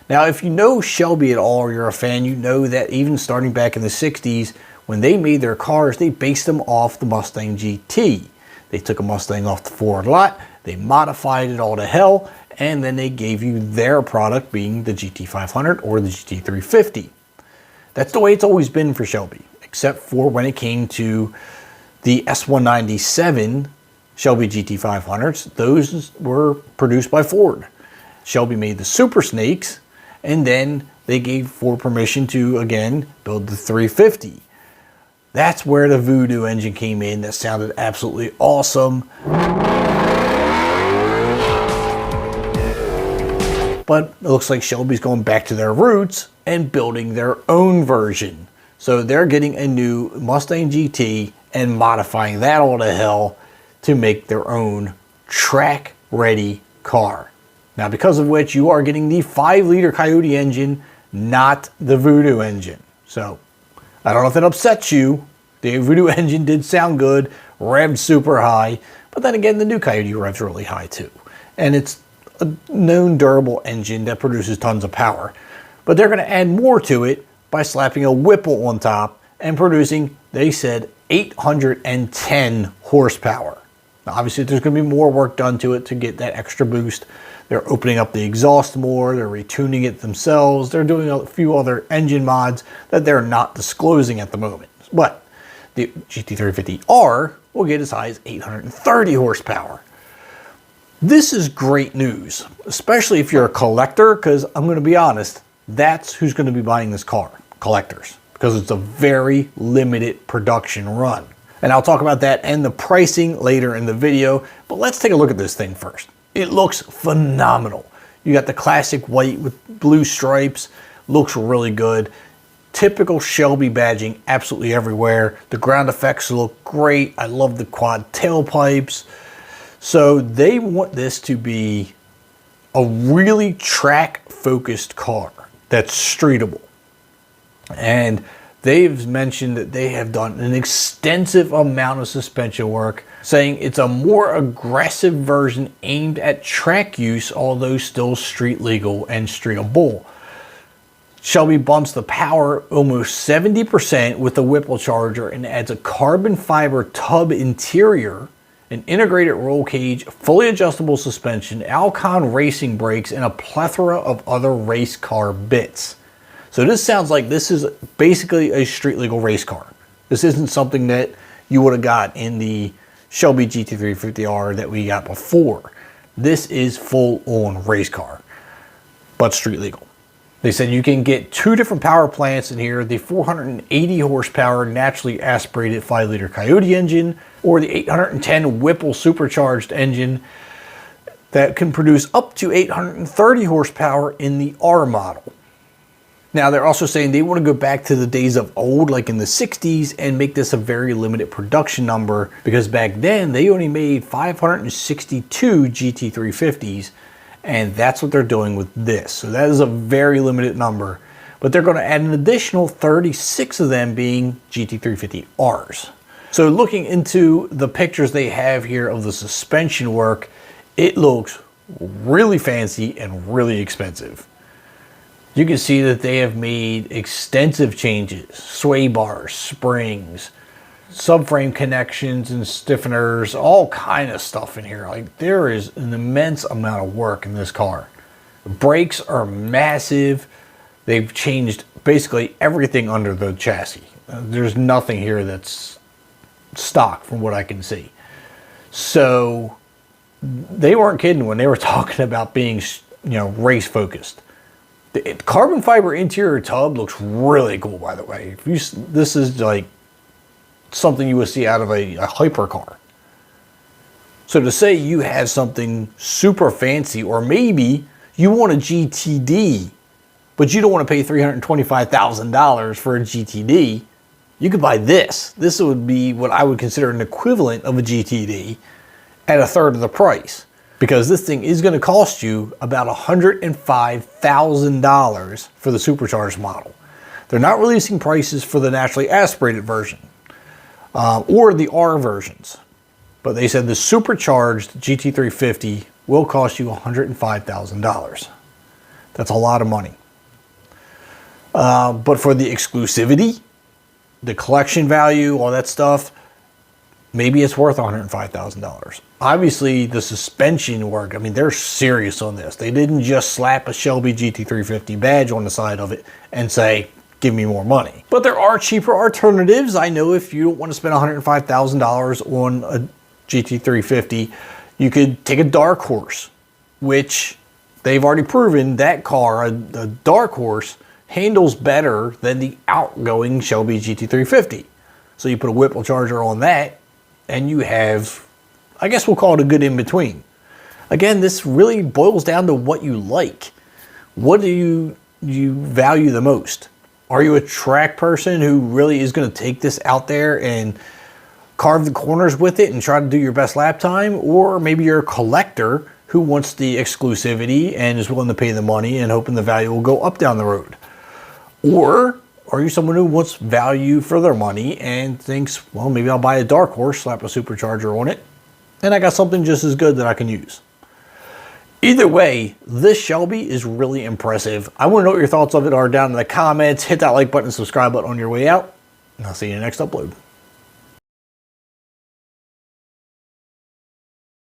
Now, if you know Shelby at all, or you're a fan, you know that even starting back in the 60s, when they made their cars, they based them off the Mustang GT. They took a Mustang off the Ford lot, they modified it all to hell, and then they gave you their product being the GT500 or the GT350. That's the way it's always been for Shelby, except for when it came to the S197 Shelby GT500s. Those were produced by Ford. Shelby made the Super Snakes, and then they gave Ford permission to, again, build the 350. That's where the Voodoo engine came in. That sounded absolutely awesome. But it looks like Shelby's going back to their roots and building their own version. So they're getting a new Mustang GT and modifying that all to hell to make their own track-ready car. Now, because of which you are getting the 5-liter Coyote engine, not the Voodoo engine. So I don't know if that upsets you. The Voodoo engine did sound good, revved super high, but then again, the new Coyote revs really high too. And it's a known durable engine that produces tons of power. But they're going to add more to it by slapping a Whipple on top and producing, they said, 810 horsepower. Now, obviously, there's going to be more work done to it to get that extra boost. They're opening up the exhaust more, they're retuning it themselves, they're doing a few other engine mods that they're not disclosing at the moment. But the GT350R will get as high as 830 horsepower. This is great news, especially if you're a collector, because I'm going to be honest, that's who's going to be buying this car, collectors, because it's a very limited production run. And I'll talk about that and the pricing later in the video, but let's take a look at this thing first. It looks phenomenal. You got the classic white with blue stripes, looks really good. Typical Shelby badging absolutely everywhere. The ground effects look great. I love the quad tailpipes. So they want this to be a really track-focused car that's streetable. And they've mentioned that they have done an extensive amount of suspension work, saying it's a more aggressive version aimed at track use, although still street legal and streetable. Shelby bumps the power almost 70% with the Whipple charger and adds a carbon fiber tub interior, an integrated roll cage, fully adjustable suspension, Alcon racing brakes, and a plethora of other race car bits. So this sounds like this is basically a street legal race car. This isn't something that you would have got in the Shelby GT350R that we got before. This is full on race car, but street legal. They said you can get 2 different power plants in here, the 480 horsepower naturally aspirated 5-liter Coyote engine, or the 810 Whipple supercharged engine that can produce up to 830 horsepower in the R model. Now, they're also saying they want to go back to the days of old, like in the 60s, and make this a very limited production number, because back then they only made 562 GT350s, and that's what they're doing with this. So that is a very limited number, but they're going to add an additional 36 of them being GT350Rs. So looking into the pictures they have here of the suspension work, it looks really fancy and really expensive. You can see that they have made extensive changes, sway bars, springs, subframe connections and stiffeners, all kind of stuff in here. Like, there is an immense amount of work in this car. The brakes are massive. They've changed basically everything under the chassis. There's nothing here that's stock from what I can see. So they weren't kidding when they were talking about being, race focused. The carbon fiber interior tub looks really cool, by the way. This is like something you would see out of a hypercar. So to say you have something super fancy, or maybe you want a GTD, but you don't want to pay $325,000 for a GTD, you could buy this. This would be what I would consider an equivalent of a GTD at a third of the price, because this thing is going to cost you about $105,000 for the supercharged model. They're not releasing prices for the naturally aspirated version or the R versions, but they said the supercharged GT350 will cost you $105,000. That's a lot of money. But for the exclusivity, the collection value, all that stuff, maybe it's worth $105,000. Obviously, the suspension work, I mean, they're serious on this. They didn't just slap a Shelby GT350 badge on the side of it and say, give me more money. But there are cheaper alternatives. I know if you don't want to spend $105,000 on a GT350, you could take a dark horse, which they've already proven that car, the dark horse, handles better than the outgoing Shelby GT350. So you put a Whipple charger on that, and you have, I guess we'll call it a good in-between. Again, this really boils down to what you like. What do you value the most? Are you a track person who really is going to take this out there and carve the corners with it and try to do your best lap time? Or maybe you're a collector who wants the exclusivity and is willing to pay the money and hoping the value will go up down the road? Or are you someone who wants value for their money and thinks, well, maybe I'll buy a dark horse, slap a supercharger on it, and I got something just as good that I can use? Either way, this Shelby is really impressive. I want to know what your thoughts of it are down in the comments. Hit that like button and subscribe button on your way out, and I'll see you in the next upload.